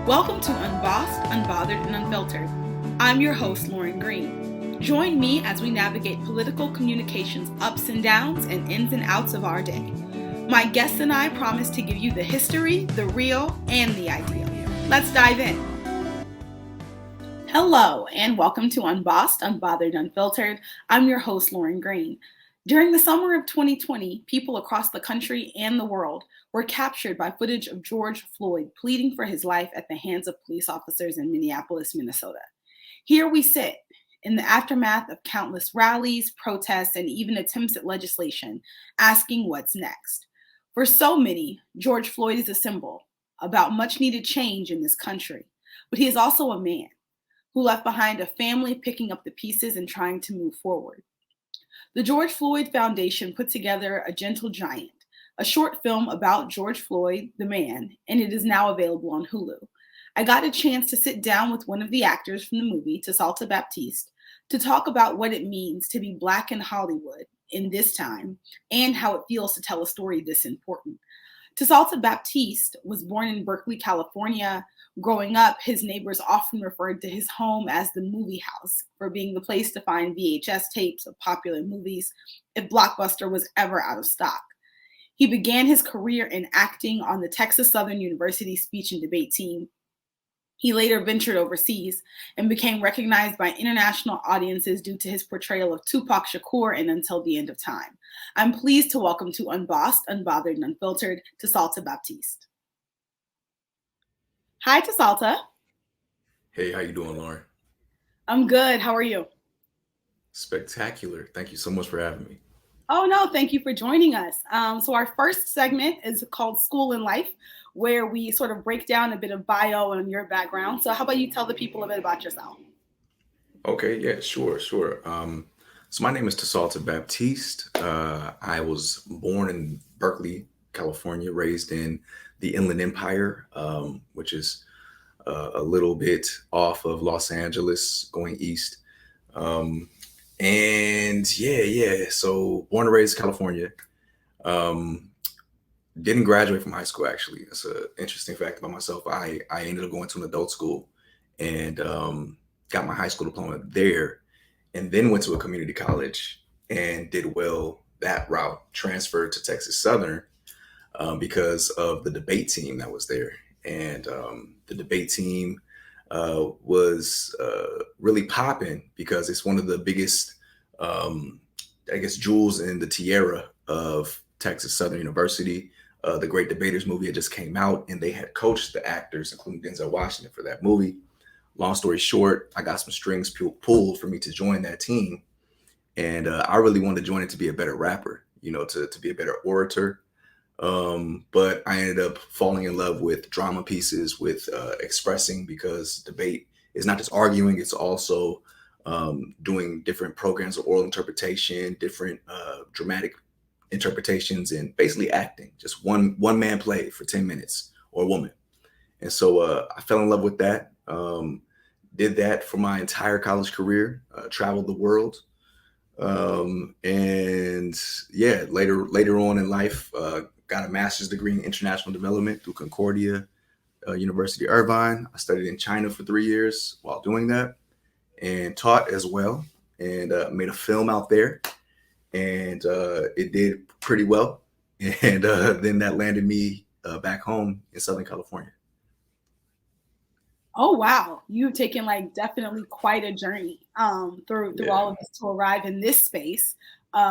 Welcome to Unbossed, Unbothered, and Unfiltered. I'm your host, Lauren Green. Join me as we navigate political communications ups and downs and ins and outs of our day. My guests and I promise to give you the history, the real, and the ideal. Let's dive in. Hello, and welcome to Unbossed, Unbothered, Unfiltered. I'm your host, Lauren Green. During the summer of 2020, people across the country and the world were captured by footage of George Floyd pleading for his life at the hands of police officers in Minneapolis, Minnesota. Here we sit in the aftermath of countless rallies, protests, and even attempts at legislation, asking what's next. For so many, George Floyd is a symbol about much needed change in this country, but he is also a man who left behind a family picking up the pieces and trying to move forward. The George Floyd Foundation put together A Gentle Giant, a short film about George Floyd, the man, and it is now available on Hulu. I got a chance to sit down with one of the actors from the movie, Tsalta Baptiste, to talk about what it means to be Black in Hollywood in this time and how it feels to tell a story this important. Tsalta Baptiste was born in Berkeley, California. Growing up, his neighbors often referred to his home as the movie house for being the place to find VHS tapes of popular movies if Blockbuster was ever out of stock. He began his career in acting on the Texas Southern University speech and debate team. He later ventured overseas and became recognized by international audiences due to his portrayal of Tupac Shakur in Until the End of Time. I'm pleased to welcome to Unbossed, Unbothered, and Unfiltered, Tsalta Baptiste. Hi, Tsalta. Hey, how you doing, Lauren? I'm good. How are you? Spectacular. Thank you so much for having me. Oh, no, thank you for joining us. So our first segment is called School and Life, where we sort of break down a bit of bio and your background. So how about you tell the people a bit about yourself? Okay, yeah, sure. So my name is Tsalta Baptiste. I was born in Berkeley, California, raised in the Inland Empire, which is a little bit off of Los Angeles, going east. Um, and yeah. So born and raised California. Um, didn't graduate from high school actually. That's an interesting fact about myself. I ended up going to an adult school and got my high school diploma there, and then went to a community college and did well that route. Transferred to Texas Southern because of the debate team that was there, and the debate team was really popping because it's one of the biggest, I guess, jewels in the tiara of Texas Southern University. The Great Debaters movie had just came out, and they had coached the actors, including Denzel Washington, for that movie. Long story short, I got some strings pulled for me to join that team, and I really wanted to join it to be a better rapper, to be a better orator. But I ended up falling in love with drama pieces, with expressing, because debate is not just arguing; it's also doing different programs of oral interpretation, different dramatic interpretations, and basically acting. Just one man play for 10 minutes, or a woman. And so I fell in love with that. Did that for my entire college career. Traveled the world, and yeah, later on in life, got a master's degree in international development through Concordia University Irvine. I studied in China for 3 years while doing that, and taught as well, and made a film out there, and it did pretty well. And then that landed me back home in Southern California. Oh, wow. You've taken like definitely quite a journey through Yeah. all of this to arrive in this space,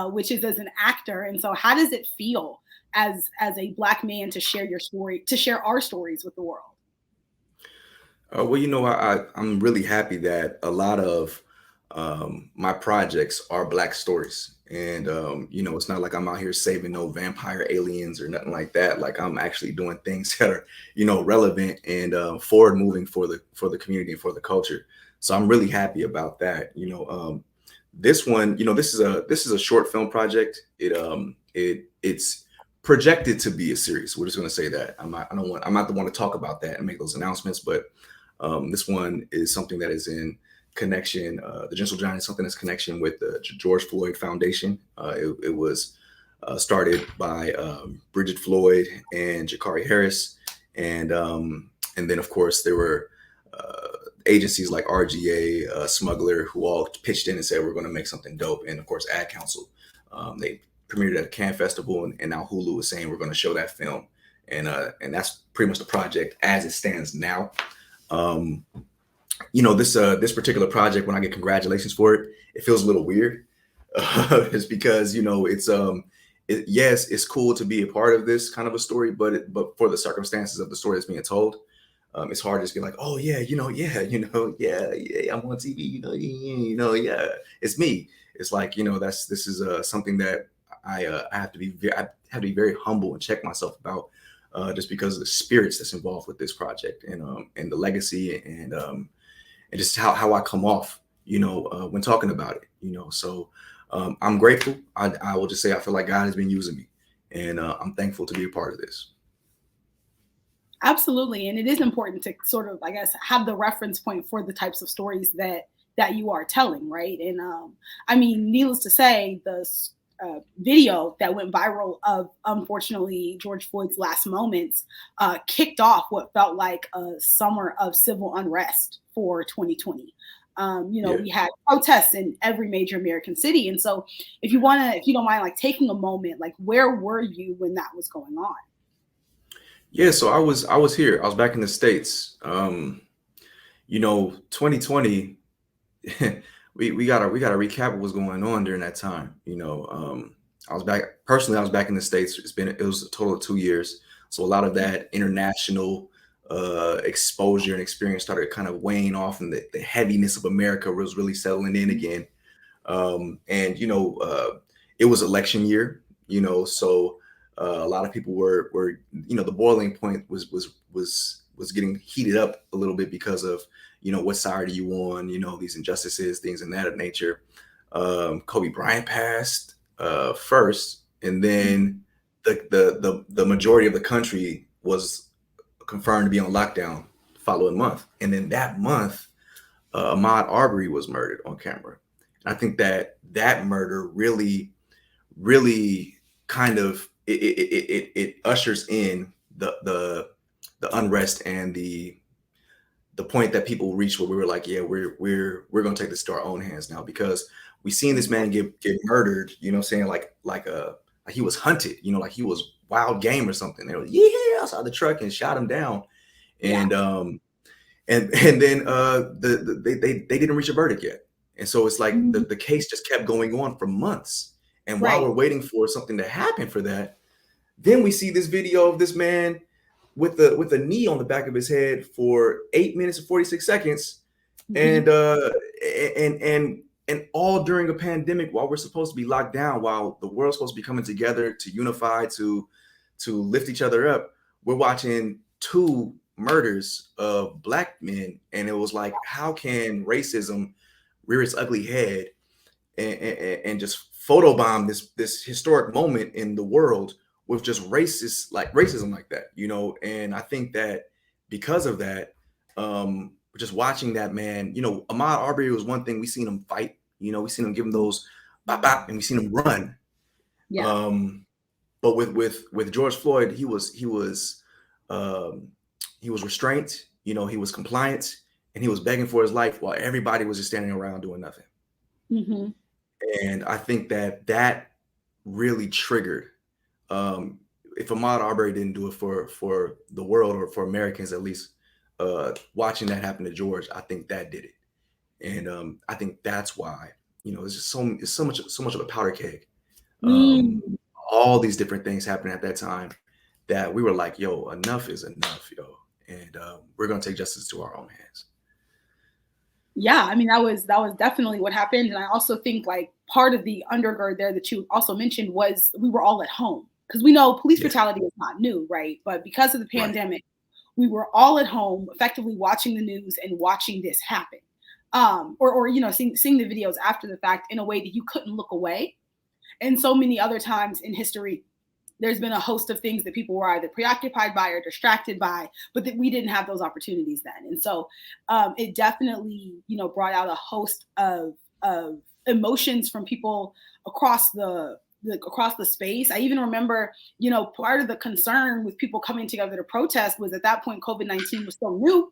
which is as an actor. And so how does it feel as a Black man to share your story, to share our stories with the world? Well, I'm really happy that a lot of my projects are Black stories. And, it's not like I'm out here saving no vampire aliens or nothing like that. Like, I'm actually doing things that are, relevant and forward moving for the community and for the culture. So I'm really happy about that. This one, this is a short film project. It's projected to be a series. We're just going to say that. I'm not the one to talk about that and make those announcements, but this one is something that is in connection. The Gentle Giant is something that's connection with the George Floyd Foundation. It was started by Bridget Floyd and Jakari Harris, and And then, of course, there were agencies like RGA, Smuggler, who all pitched in and said, we're going to make something dope. And of course, Ad Council. They premiered at a Cannes Festival, and now Hulu is saying we're going to show that film. And that's pretty much the project as it stands now. This particular project, when I get congratulations for it, it feels a little weird. It's because, yes, it's cool to be a part of this kind of a story, but for the circumstances of the story that's being told, it's hard to just be like, oh yeah, I'm on TV, yeah, it's me. It's like, this is something that I have to be very humble and check myself about, just because of the spirits that's involved with this project, and the legacy, and just how I come off, when talking about it, so I'm grateful. I will just say I feel like God has been using me, and I'm thankful to be a part of this. Absolutely. And it is important to sort of, I guess, have the reference point for the types of stories that you are telling, right? And I mean, needless to say, the video that went viral of, unfortunately, George Floyd's last moments kicked off what felt like a summer of civil unrest for 2020. We had protests in every major American city. And so if you don't mind, like taking a moment, like where were you when that was going on? Yeah, so I was here. I was back in the States. 2020, we gotta recap what was going on during that time. I was back in the States. It was a total of 2 years. So a lot of that international exposure and experience started kind of weighing off, and the heaviness of America was really settling in again. It was election year, so a lot of people were the boiling point was getting heated up a little bit because of what side are you on, these injustices, things in that nature. Kobe Bryant passed first, and then the majority of the country was confirmed to be on lockdown the following month, and then that month Ahmaud Arbery was murdered on camera. And I think that murder really kind of it ushers in the unrest and the point that people reached where we were like, yeah, we're gonna take this to our own hands now, because we seen this man get murdered, saying like he was hunted, like he was wild game or something. They were outside the truck and shot him down, and then they didn't reach a verdict yet, and so it's like the case just kept going on for months. And while we're waiting for something to happen for that, then we see this video of this man with a knee on the back of his head for 8 minutes and 46 seconds, and all during a pandemic, while we're supposed to be locked down, while the world's supposed to be coming together to unify, to lift each other up, we're watching 2 murders of Black men, and it was like, how can racism rear its ugly head and just photobomb this historic moment in the world with just racism like that, And I think that because of that, just watching that man, Ahmaud Arbery was one thing. We seen him fight, we seen him give him those bop bop, and we seen him run. Yeah. But with George Floyd, he was restrained, he was compliant, and he was begging for his life while everybody was just standing around doing nothing. Mm-hmm. And I think that really triggered. If Ahmaud Arbery didn't do it for the world, or for Americans at least, watching that happen to George, I think that did it. And I think that's why, it's just so much of a powder keg. All these different things happening at that time that we were like, yo, enough is enough, yo. And we're gonna take justice to our own hands. Yeah, I mean, that was definitely what happened. And I also think like part of the undergird there that you also mentioned was we were all at home, because we know police brutality is not new, right? But because of the pandemic, we were all at home effectively watching the news and watching this happen. Or seeing the videos after the fact in a way that you couldn't look away. And so many other times in history, there's been a host of things that people were either preoccupied by or distracted by, but that we didn't have those opportunities then. And so it definitely, brought out a host of emotions from people across the across the space. I even remember, you know, part of the concern with people coming together to protest was at that point COVID-19 was so new.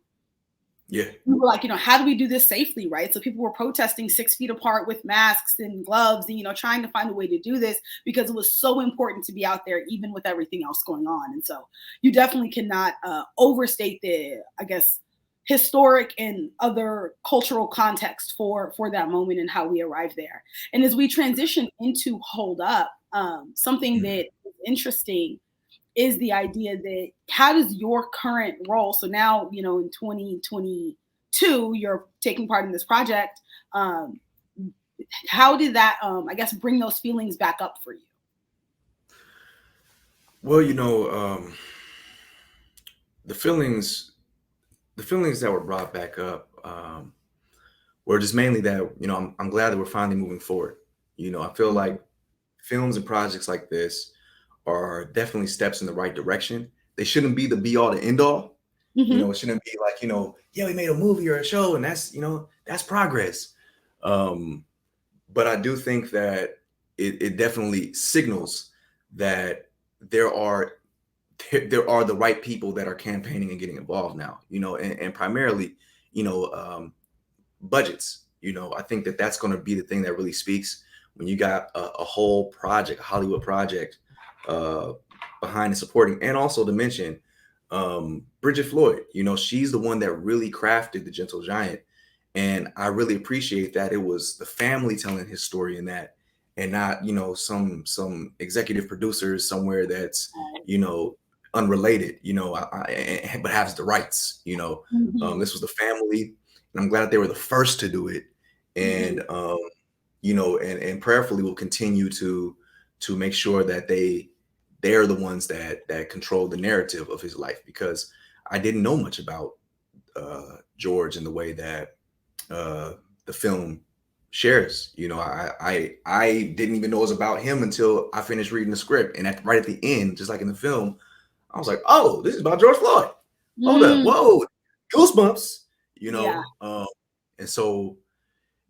Yeah. We were like, you know, how do we do this safely, right? So people were protesting 6 feet apart with masks and gloves and, you know, trying to find a way to do this because it was so important to be out there, even with everything else going on. And so you definitely cannot overstate the, I guess, historic and other cultural context for that moment and how we arrived there. And as we transition into Hold Up, something Mhm. that is interesting is the idea that how does your current role, so now, you know, in 2022, you're taking part in this project. Um, how did that, I guess, bring those feelings back up for you? Well, the feelings, the feelings that were brought back up were just mainly that, I'm glad that we're finally moving forward. I feel Mhm. like films and projects like this are definitely steps in the right direction. They shouldn't be the be all to end all. Mhm. It shouldn't be like, yeah, we made a movie or a show and that's progress. Um, but I do think that it definitely signals that there are there are the right people that are campaigning and getting involved now, and primarily, you know, um, budgets. I think that that's going to be the thing that really speaks when you got a whole project, a Hollywood project, uh, behind and supporting, and also to mention Bridget Floyd. She's the one that really crafted the Gentle Giant, and I really appreciate that it was the family telling his story in that, and not some executive producers somewhere that's you know unrelated. But has the rights. Mhm. This was the family, and I'm glad that they were the first to do it, Mhm. and and prayerfully will continue to make sure that they're the ones that control the narrative of his life, because I didn't know much about George in the way that uh, the film shares. I didn't even know it was about him until I finished reading the script, and right at the end, just like in the film, I was like, "Oh, this is about George Floyd. Hold up, Mm. whoa, goosebumps!" You Yeah. know, um, and so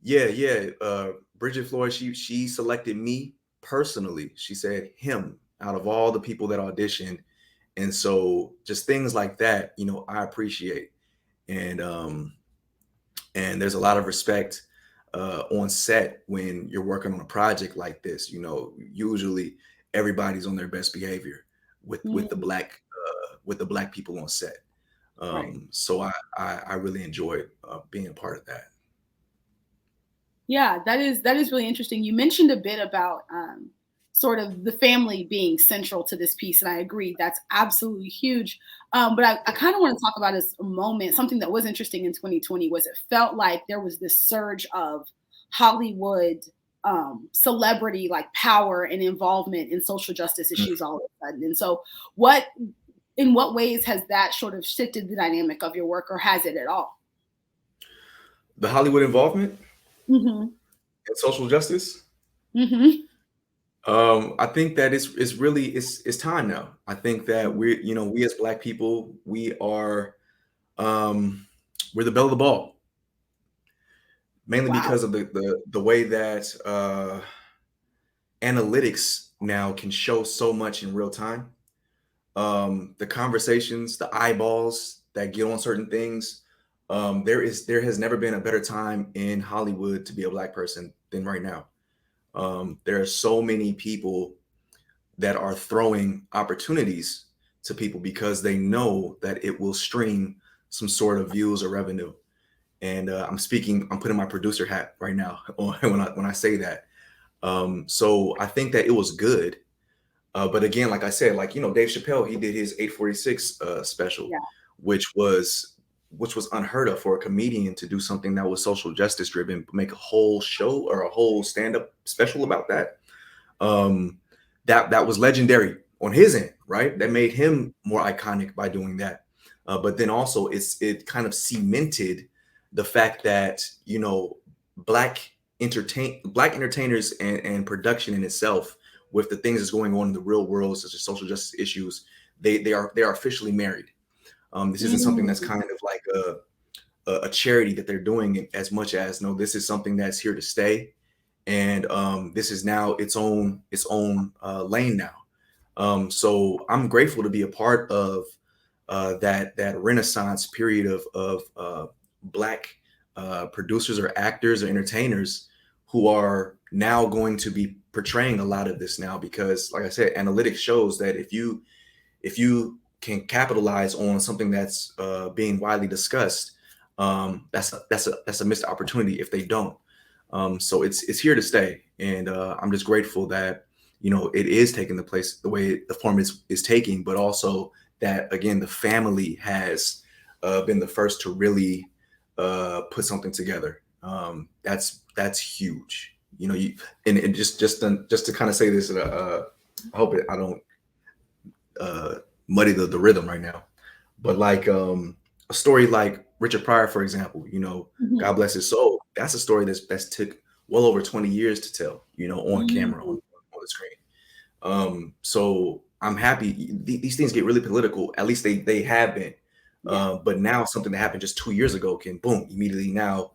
yeah, yeah. Bridget Floyd, she selected me personally. She said him out of all the people that auditioned, and so just things like that, I appreciate. And and there's a lot of respect on set when you're working on a project like this. Usually everybody's on their best behavior with the Mm. black people on set. Right. So I really enjoyed being a part of that. Yeah, that is really interesting. You mentioned a bit about sort of the family being central to this piece, and I agree that's absolutely huge. But I Yeah. kind of want to talk about this a moment. Something that was interesting in 2020 was it felt like there was this surge of Hollywood celebrity like power and involvement in social justice Mm. issues all of a sudden. And so, what in what ways has that sort of shifted the dynamic of your work, or has it at all? The Hollywood involvement Hmm. in social justice. Hmm. I think that it's really it's time now. I think that we as black people, um we're the belle of the ball, mainly Wow. because of the way that analytics now can show so much in real time. The conversations, the eyeballs that get on certain things. There has never been a better time in Hollywood to be a black person than right now. There are so many people that are throwing opportunities to people because they know that it will stream some sort of views or revenue. And I'm putting my producer hat right now on when I say that. So I think that it was good. But again, like I said, Dave Chappelle, he did his 846 special, Yeah. which was which was unheard of for a comedian to do something that was social justice driven, make a whole show or a whole stand up special about that. Um, that was legendary on his end, right? That made him more iconic by doing that. But then also, it kind of cemented the fact that black entertainers and production in itself, with the things that's going on in the real world, such as social justice issues, they are officially married. This isn't something that's Mm. kind of like a charity that they're doing, as much as no, this is something that's here to stay, and this is now its own lane now. So I'm grateful to be a part of that renaissance period of Black producers or actors or entertainers who are now going to be portraying a lot of this now, because like I said, analytics shows that if you can capitalize on something that's being widely discussed, that's a missed opportunity if they don't. So it's here to stay, and I'm just grateful that it is taking the place the way the form is taking, but also that again the family has been the first to really put something together. That's huge. And just to kind of say this, I hope I don't uh, muddy the rhythm right now, but like a story like Richard Pryor, for example, Mhm. God bless his soul. That's a story that's took well over 20 years to tell, on camera, Mm. on the screen. So I'm happy these things get really political. At least they have been. Yeah, But now something that happened just 2 years ago can boom immediately now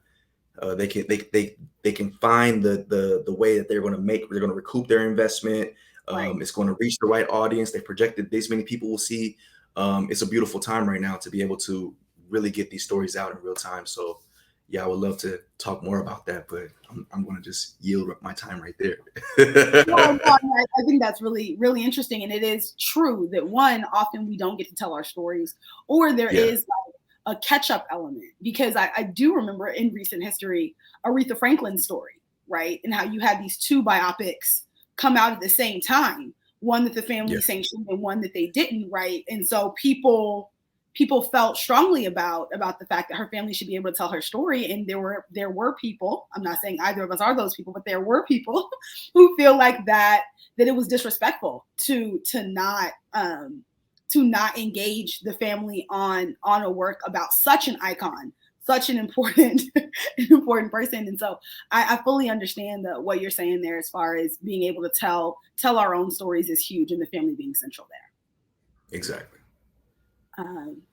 they can find the way that they're going to recoup their investment. right. It's going to reach the right audience. They projected this many people will see. It's a beautiful time right now to be able to really get these stories out in real time. So yeah, I would love to talk more about that, but I'm going to just yield my time right No, no, there. I think that's really, really interesting. And it is true that one, often we don't get to tell our stories, or there Yeah. is like a catch up element. Because I do remember in recent history, Aretha Franklin's story, right? And how you had these two biopics come out at the same time, one that the Yeah. family sanctioned and one that they didn't, right? And so people felt strongly about the fact that her family should be able to tell her story. And there were people, I'm not saying either of us are those people, but there were people who feel like that it was disrespectful to not engage the family on a work about such an icon, such an important an important person. And so I fully understand what you're saying there, as far as being able to tell our own stories is huge, and the family being central there. Exactly.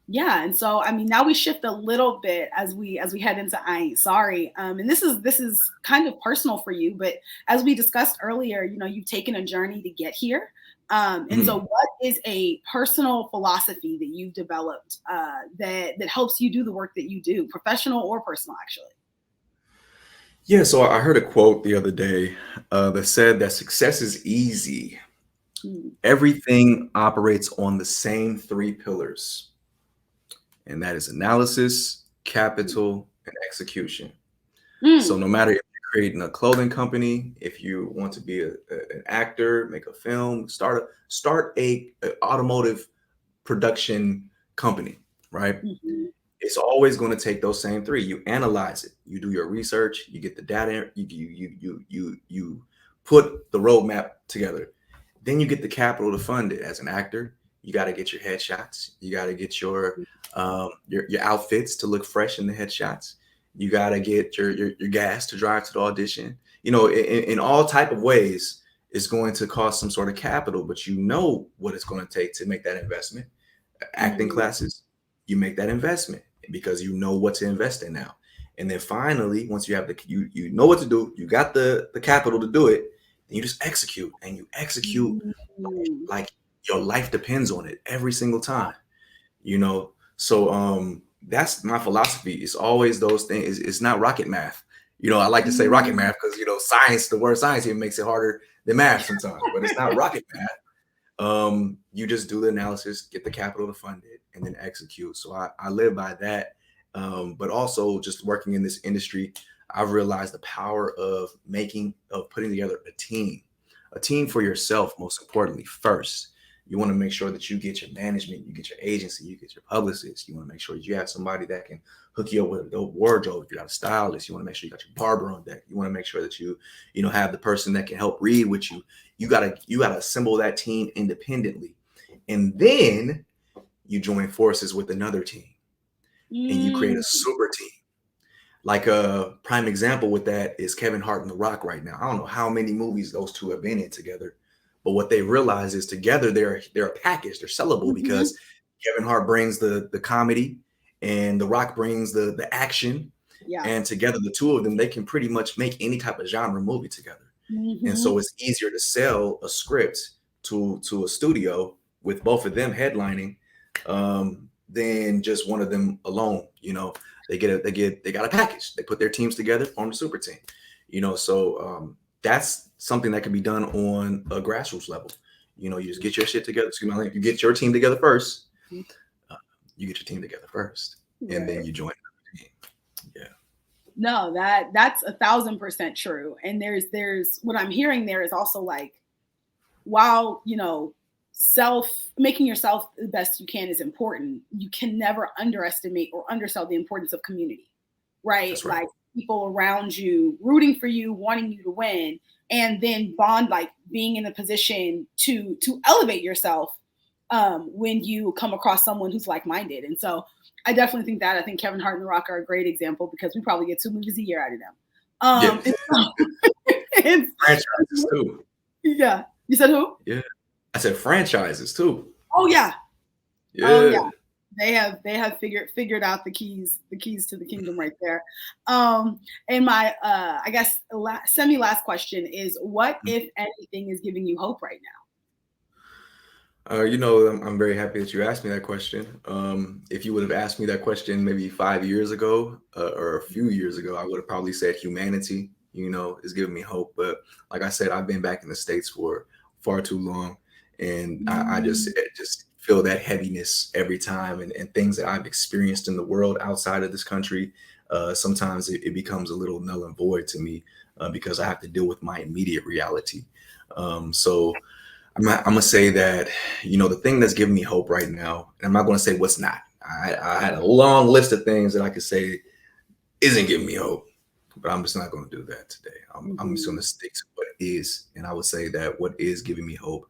Yeah, and so I mean, now we shift a little bit as we head into I Ain't Sorry, and this is kind of personal for you, but as we discussed earlier, you've taken a journey to get here, and so Mhm. what is a personal philosophy that you've developed that helps you do the work that you do, professional or personal, actually? Yeah, so I heard a quote the other day that said that success is easy. Mm, Everything operates on the same three pillars, and that is analysis, mm, capital, and execution. So mm, no matter if you're creating a clothing company, if you want to be an actor, make a film, start a automotive production company, right? mhm, It's always going to take those same three. You analyze it, you do your research, you get the data, you put the roadmap together. Then you get the capital to fund it. As an actor, you got to get your headshots. You got to get your outfits to look fresh in the headshots. You got to get your gas to drive to the audition. In all type of ways, it's going to cost some sort of capital, but you know what it's going to take to make that investment. Acting mm, classes, you make that investment because you know what to invest in now. And then finally, once you have you know what to do, you got the capital to do it, then you just execute, and you execute mm. like your life depends on it every single time, you know. So that's my philosophy. It's always those things. It's not rocket math. I like to say rocket Mm. math because science, the word science even makes it harder than math sometimes, but it's not rocket math. You just do the analysis, get the capital to fund it, and then execute. So I live by that. But also just working in this industry, I've realized the power of putting together a team for yourself, most importantly, first. You want to make sure that you get your management, you get your agency, you get your publicist. You want to make sure that you have somebody that can hook you up with a dope wardrobe. You got a stylist. You want to make sure you got your barber on deck. You want to make sure that you have the person that can help read with you. You gotta assemble that team independently, and then you join forces with another team, and you create a Mm. super team. Like a prime example with that is Kevin Hart and The Rock right now. I don't know how many movies those two have been in together, but what they realize is together they're a package. They're sellable Mhm. because Kevin Hart brings the comedy, and The Rock brings the action. Yeah. And together, the two of them, they can pretty much make any type of genre movie together. And Hmm. so it's easier to sell a script to a studio with both of them headlining than just one of them alone. They got a package. They put their teams together, form a super team. So that's something that can be done on a grassroots level. You just get your shit together. You get your team together first. You get your team together first, and then Right. you join the team. Yeah. No, that's 1,000% true. And there's what I'm hearing there is also like, while self making yourself the best you can is important, you can never underestimate or undersell the importance of community, right? That's right. Like people around you rooting for you, wanting you to win, and then bond, like being in a position to elevate yourself when you come across someone who's like-minded. And so I definitely think that. I think Kevin Hart and The Rock are a great example because we probably get 2 movies a year out of them. Yeah. And so, and, Franchises too. yeah. You said who? Yeah. I said franchises too. Oh yeah. Oh yeah. Yeah. They have figured out the keys to the kingdom right there. And my I guess semi last question is, what if anything is giving you hope right now? I'm very happy that you asked me that question. If you would have asked me that question maybe 5 years ago or a few years ago, I would have probably said humanity, is giving me hope. But like I said, I've been back in the States for far too long. And I just feel that heaviness every time and things that I've experienced in the world outside of this country. Sometimes it becomes a little null and void to me because I have to deal with my immediate reality. So I'm gonna say that the thing that's giving me hope right now, and I'm not gonna say what's not. I had a long list of things that I could say isn't giving me hope, but I'm just not gonna do that today. I'm just gonna stick to what is, and I would say that what is giving me hope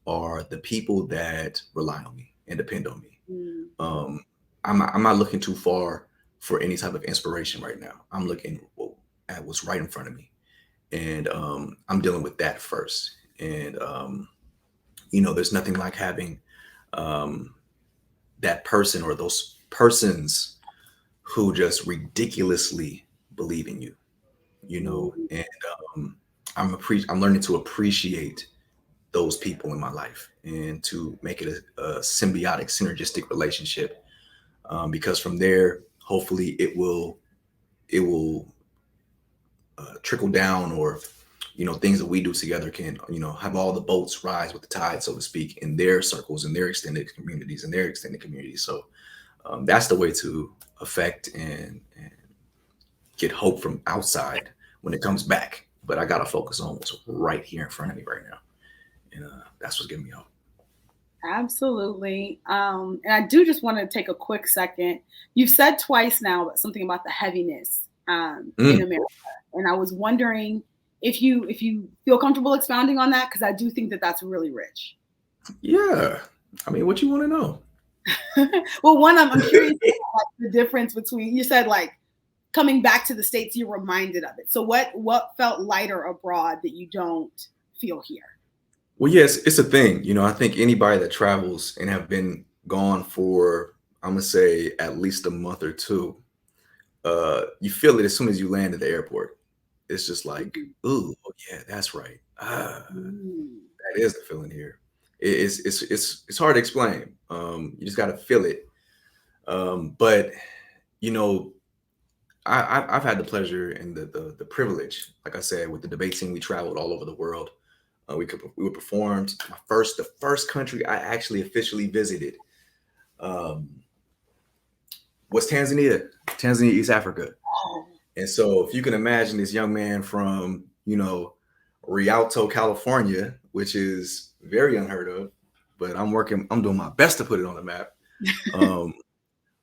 are the people that rely on me and depend on me. Mhm. Um, I'm not looking too far for any type of inspiration right now. I'm looking at what's right in front of me, and I'm dealing with that first. And there's nothing like having um, that person or those persons who just ridiculously believe in you, Mhm. and um, I'm learning to appreciate those people in my life and to make it a symbiotic, synergistic relationship. Because from there, hopefully, it will trickle down, or things that we do together can have all the boats rise with the tide, so to speak, in their circles, in their extended communities. So that's the way to affect and get hope from outside when it comes back. But I gotta focus on what's right here in front of me right now, and that's what's giving me hope. Absolutely. And I do just want to take a quick second. You've said twice now something about the heaviness in Mm, America, and I was wondering if you feel comfortable expounding on that, because I do think that that's really rich. yeah, I mean, what you want to know? Well, one, I'm curious about like, the difference between, you said like coming back to the States, you're reminded of it. So what felt lighter abroad that you don't feel here? Well, yes, it's a thing. I think anybody that travels and have been gone for, I'm gonna say, at least a month or two, you feel it as soon as you land at the airport. It's just like, Mhm. ooh, oh, yeah, that's right. Mm. That is the feeling here. It's hard to explain. You just got to feel it. But you know, I've had the pleasure and the privilege, like I said, with the debate team. We traveled all over the world. We were performed. The first country I actually officially visited um, was Tanzania, East Africa. Oh. And so, if you can imagine this young man from Rialto, California, which is very unheard of, but I'm doing my best to put it on the map. Um,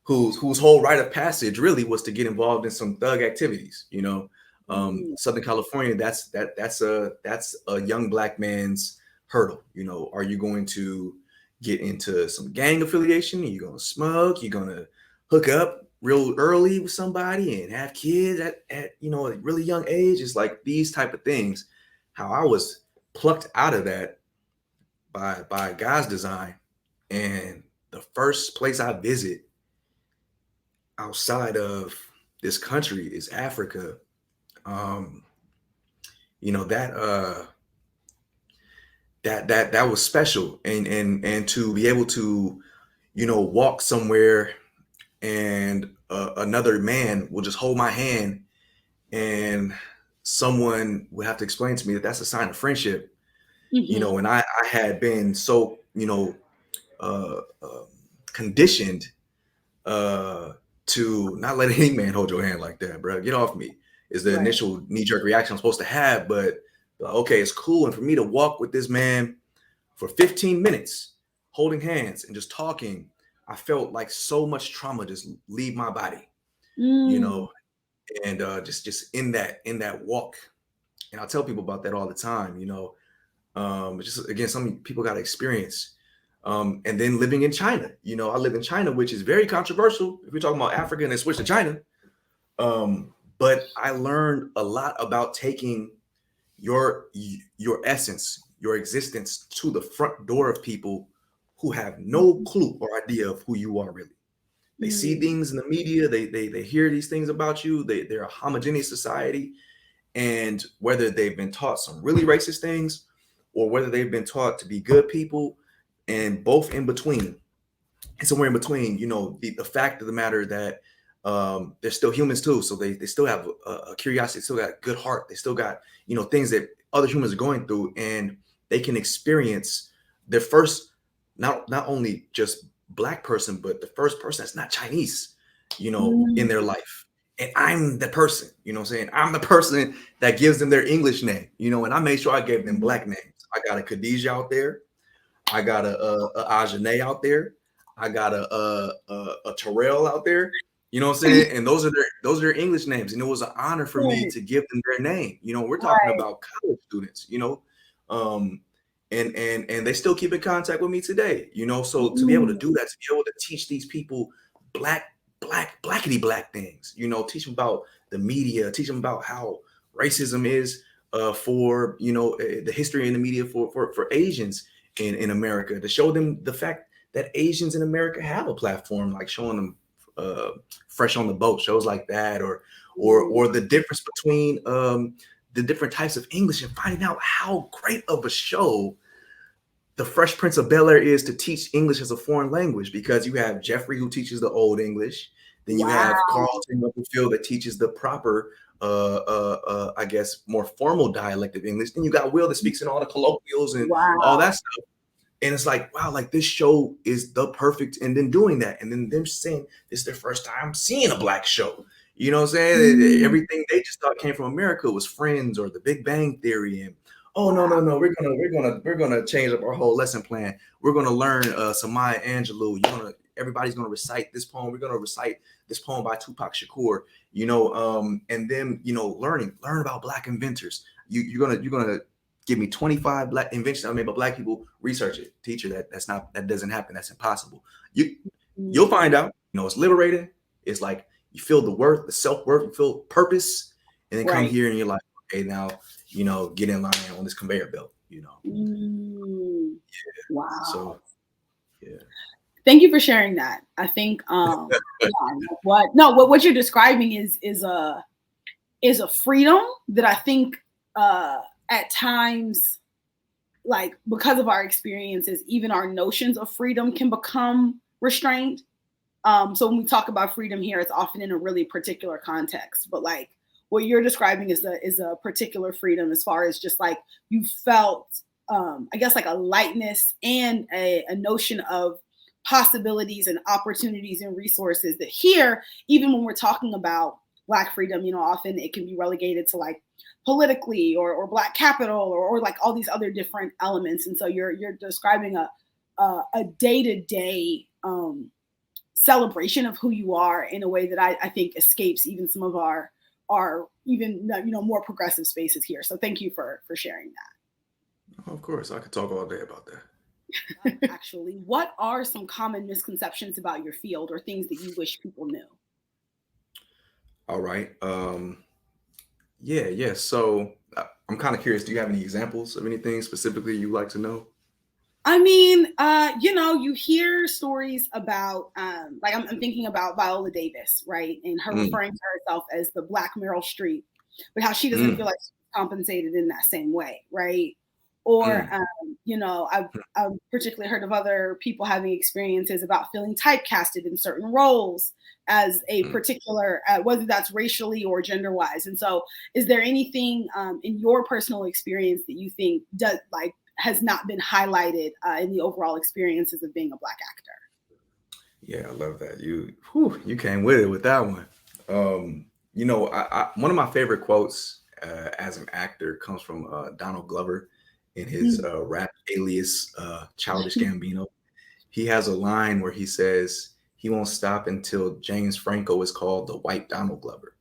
whose whole rite of passage really was to get involved in some thug activities. Mm. Southern California, that's a young black man's hurdle. Are you going to get into some gang affiliation? Are you going to smoke? You're going to hook up real early with somebody and have kids at a really young age? It's like these type of things. How I was plucked out of that by God's design, and the first place I visit outside of this country is Africa. Um, you know that that was special, and to be able to walk somewhere and another man will just hold my hand, and someone would have to explain to me that that's a sign of friendship. Hmm. And I had been so uh, uh, conditioned uh, to not let any man hold your hand like that, bro. Get off me is the Right. initial knee jerk reaction I'm supposed to have. But okay, it's cool. And for me to walk with this man for 15 minutes, holding hands and just talking, I felt like so much trauma just leave my body, you Mm. know, and just in that walk. And I'll tell people about that all the time, it's just again something people got to experience. And then living in China, I live in China, which is very controversial if we're talking about Africa and then switch to China. But I learned a lot about taking your your essence, your existence to the front door of people who have no clue or idea of who you are really. They see Mm. things in the media, they hear these things about you. They're a homogeneous society, and whether they've been taught some really racist things or whether they've been taught to be good people, and both in between and somewhere in between, the fact of the matter that they're still humans too. So they still have a curiosity, still got a good heart. They still got, things that other humans are going through, and they can experience their first, not only just black person, but the first person that's not Chinese, in their Mm. life. And I'm the person, what I'm saying? I'm the person that gives them their English name, and I made sure I gave them black names. I got a Khadijah out there. I got a Ajane out there. I got a Terrell out there. You know what I'm saying? And those are their English names. And it was an honor for me Right. to give them their name. We're talking Right. about college students, um, and they still keep in contact with me today, So to be able to Mm. do that, to be able to teach these people black, blackity black things, teach them about the media, teach them about how racism is for the history in the media for Asians in America, to show them the fact that Asians in America have a platform, like showing them Fresh on the Boat, shows like that, or the difference between the different types of English, and finding out how great of a show the Fresh Prince of Bel Air is to teach English as a foreign language, because you have Jeffrey who teaches the old English, then you have Wow. Carlton Field that teaches the proper, I guess, more formal dialect of English. Then you got Will that speaks in all the colloquials and all Wow. that stuff. And it's like, wow, like this show is the perfect. And then doing that, and then them saying this is their first time seeing a black show. You know what I'm saying? Mm. Everything they just thought came from America was Friends or The Big Bang Theory, and oh no, no, no, we're gonna change up our whole lesson plan. We're gonna learn some Maya Angelou. Everybody's gonna recite this poem. We're gonna recite this poem by Tupac Shakur. And then learn about black inventors. You're gonna give me 25 black inventions I made by black people. Research it, teacher. That doesn't happen. That's impossible. You'll Mm. find out. It's liberating. It's like you feel the worth, the self worth, you feel purpose, and then come Right. here and you're like, okay, now get in line on this conveyor belt. Mm. So Wow. yeah. Thank you for sharing that. I think yeah, what you're describing is a freedom that I think at times, like, because of our experiences, even our notions of freedom can become restrained. So when we talk about freedom here, it's often in a really particular context. But like what you're describing is a particular freedom, as far as just like you felt, I guess, like a lightness and a notion of possibilities and opportunities and resources that here, even when we're talking about Black freedom, often it can be relegated to like politically or Black capital or like all these other different elements. And so you're describing a day-to-day celebration of who you are in a way that I think escapes even some of our even more progressive spaces here. So thank you for sharing Of course, I could talk all day about that. that. Actually, what are some common misconceptions about your field or things that you wish people knew? All right. Yeah, yeah. So I'm kind of curious. Do you have any examples of anything specifically you'd like to know? I mean, you hear stories about, like I'm thinking about Viola Davis, right? And her Mm, referring to herself as the Black Meryl Streep, but how she doesn't feel mm, like she's compensated in that same way, right? Or, mm, I've particularly heard of other people having experiences about feeling typecasted in certain roles as a mm. particular, whether that's racially or gender wise. And so, is there anything in your personal experience that you think does like has not been highlighted in the overall experiences of being a Black actor? Yeah, I love that. You came with it with that one. One of my favorite quotes as an actor comes from Donald Glover in his rap alias Childish Gambino. He has a line where he says he won't stop until James Franco is called the white Donald Glover.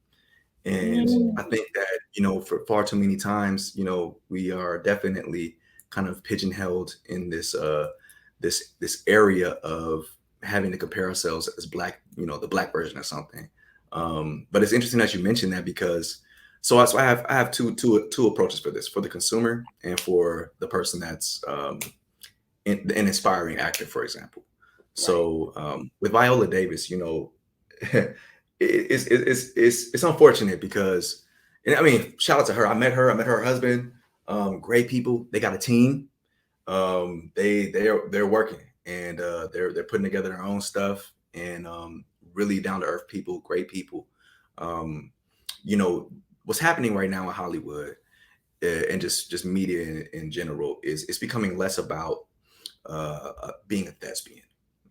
And I Mm. think that, for far too many times, we are definitely kind of pigeonholed in this area of having to compare ourselves as black, the black version of something. But it's interesting that you mentioned that because so I have two approaches for this, for the consumer and for the person that's an inspiring actor, for example. Right. So with Viola Davis, it's unfortunate because, and I mean, shout out to her. I met her husband. Great people. They got a team. They're working and they're putting together their own stuff and really down to earth people, great people. Um, you know what's happening right now in Hollywood and just media in general is it's becoming less about being a thespian.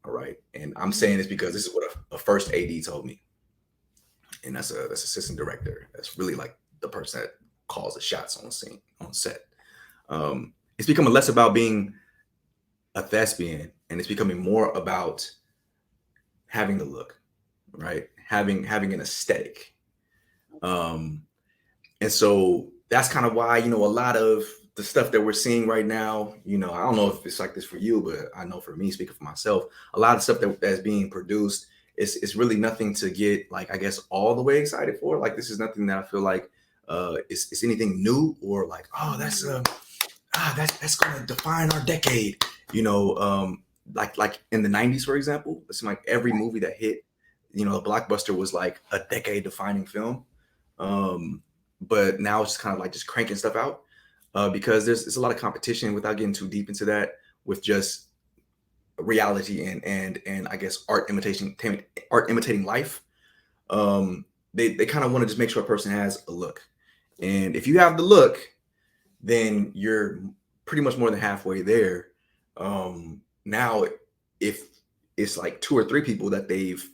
All right, and I'm saying Mhm. this because this is what a first AD told me, and that's assistant director. That's really like the person that calls the shots on scene on set. It's becoming less about being a thespian, and it's becoming more about having the look, right? Having an aesthetic. Um, and so that's kind of why a lot of the stuff that we're seeing right now. I don't know if it's like this for you, but I know for me, speaking for myself, a lot of stuff that's being produced is really nothing to get like I guess all the way excited for. Like this is nothing that I feel like is anything new or like that's gonna define our decade. Like in the '90s, for example, it seemed like every movie that hit, a blockbuster was like a decade defining film. Um, but now it's just kind of like just cranking stuff out because there's a lot of competition without getting too deep into that with just reality and I guess art imitating life. They kind of want to just make sure a person has a look, and if you have the look, then you're pretty much more than halfway there. Now, if it's like two or three people that they've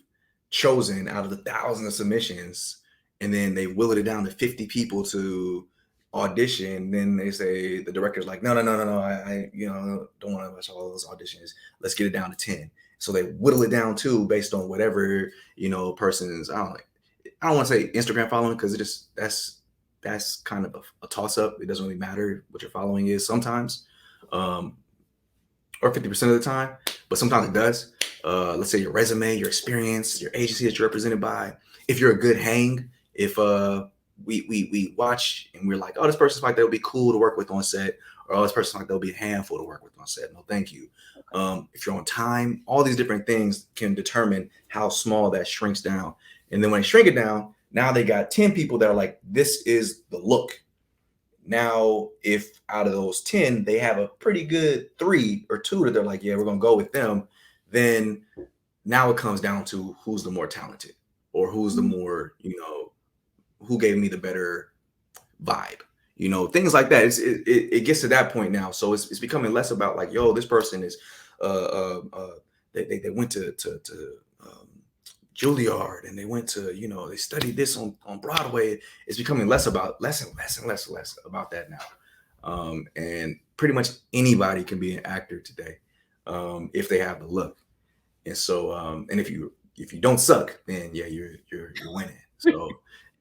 chosen out of the thousands of submissions, and then they will it down to 50 people to audition, then they say the director's like, no, no, no, no, no, I don't want to watch all those auditions. Let's get it down to 10. So they whittle it down too based on whatever person's I don't want to say Instagram following because it just that's kind of a toss up. It doesn't really matter what your following is sometimes, um, or 50% of the time, but sometimes it does. Let's say your resume, your experience, your agency that you're represented by. If you're a good hang, if we watch and we're like, oh, this person's like that would be cool to work with on set, or oh, this person's like that would be a handful to work with on set. No, thank you. If you're on time, all these different things can determine how small that shrinks down. And then when they shrink it down, now they got 10 people that are like, this is the look. Now, if out of those 10, they have a pretty good three or two that they're like, yeah, we're going to go with them, then now it comes down to who's the more talented or who's the more, who gave me the better vibe, things like that. It gets to that point now. So it's becoming less about like, yo, this person is, they went to Juilliard and they went to, they studied this on Broadway. It's becoming less and less about that now. And pretty much anybody can be an actor today if they have the look. And so, and if you don't suck, then yeah, you're winning. So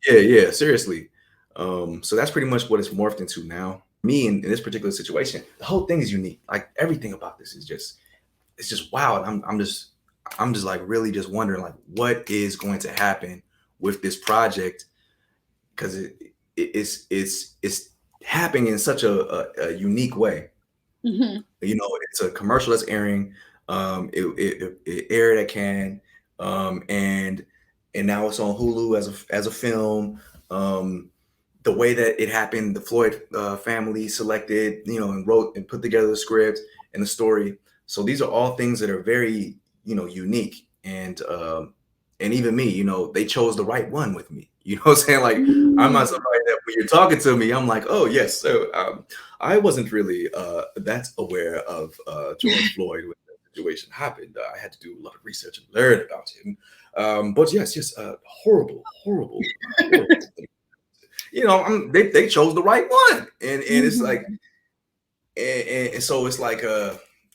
yeah, seriously. So that's pretty much what it's morphed into now. Me in this particular situation, the whole thing is unique. Like everything about this is just it's just wild. I'm just like really just wondering like what is going to happen with this project because it's happening in such a unique way. Mhm. It's a commercial that's airing. It aired at Cannes, and now it's on Hulu as a film. The way that it happened, the Floyd family selected, and wrote and put together the script and the story. So these are all things that are very, unique. And even me, they chose the right one with me. You know what I'm saying? Like, I'm not Mm. somebody that when you're talking to me, I'm like, oh yes. So I wasn't really that aware of George Floyd when the situation happened. I had to do a lot of research and learn about him. But yes, horrible, horrible, horrible. They chose the right one, and it's like, Mhm. and so it's like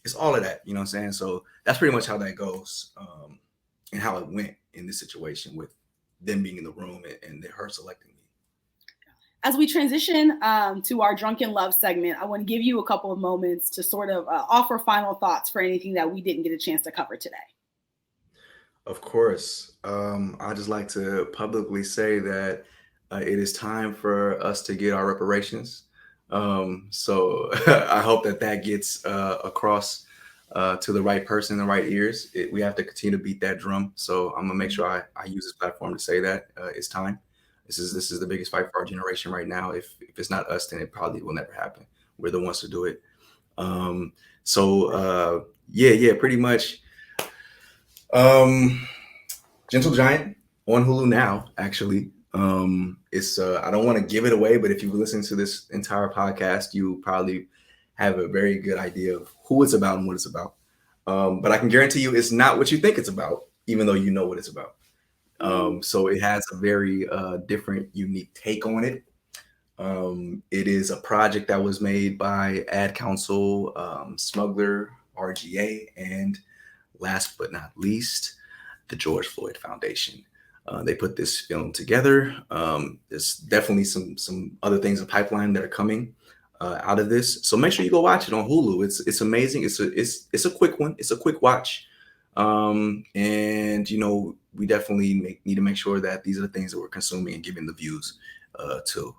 it's all of that. You know what I'm saying? So that's pretty much how that goes, and how it went in this situation with them being in the room and her selecting me. As we transition to our drunken love segment, I want to give you a couple of moments to sort of offer final thoughts for anything that we didn't get a chance to cover today. Of course. I just like to publicly say that it is time for us to get our reparations. So I hope that gets across to the right person in the right ears. We have to continue to beat that drum. So I'm gonna make sure I use this platform to say that it's time. This is the biggest fight for our generation right now. If it's not us, then it probably will never happen. We're the ones to do it. Yeah, pretty much. Um, Gentle Giant on Hulu now, actually. It's I don't want to give it away, but if you've listened to this entire podcast, you probably have a very good idea of who it's about and what it's about. But I can guarantee you it's not what you think it's about, even though you know what it's about. So it has a very different, unique take on it. It is a project that was made by Ad Council, Smuggler, RGA, and last but not least, the George Floyd Foundation. They put this film together. There's definitely some other things in pipeline that are coming out of this. So make sure you go watch it on Hulu. It's amazing. It's a quick one. It's a quick watch. And we definitely need to make sure that these are the things that we're consuming and giving the views to.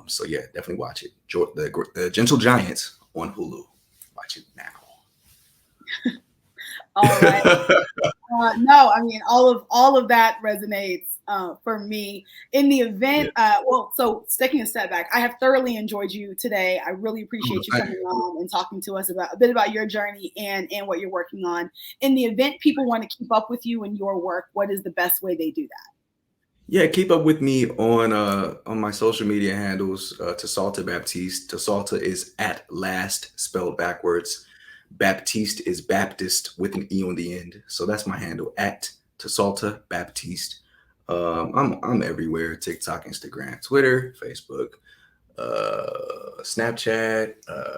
So yeah, definitely watch it. The Gentle Giants on Hulu. Watch it now. All right. No, I mean all of that resonates for me. In the Yeah. event, so taking a step back, I have thoroughly enjoyed you today. I really appreciate you coming on and talking to us about a bit about your journey and what you're working on. In the event people want to keep up with you and your work, what is the best way they do that? Yeah, keep up with me on my social media handles. Tsalta Baptiste. Tsalta is at last spelled backwards. Baptiste is Baptist with an E on the end. So that's my handle at Tsalta Baptiste. I'm everywhere: TikTok, Instagram, Twitter, Facebook, Snapchat,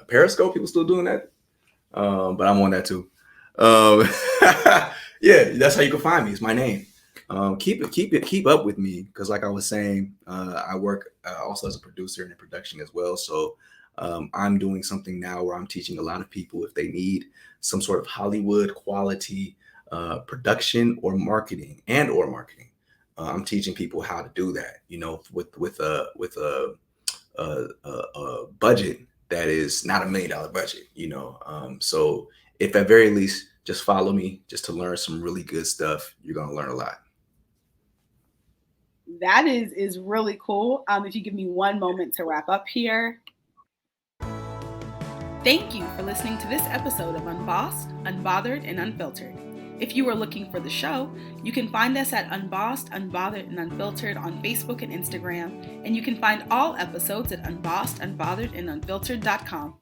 Periscope. People still doing that, but I'm on that too. Um, yeah, that's how you can find me. It's my name. Keep up with me because, like I was saying, I work also as a producer and in production as well. So I'm doing something now where I'm teaching a lot of people if they need some sort of Hollywood quality production or marketing I'm teaching people how to do that. With a budget that is not $1 million budget. So if at very least just follow me just to learn some really good stuff, you're gonna learn a lot. That is really cool. If you give me one moment to wrap up here. Thank you for listening to this episode of Unbossed, Unbothered, and Unfiltered. If you are looking for the show, you can find us at Unbossed, Unbothered, and Unfiltered on Facebook and Instagram, and you can find all episodes at unbossedunbotheredandunfiltered.com.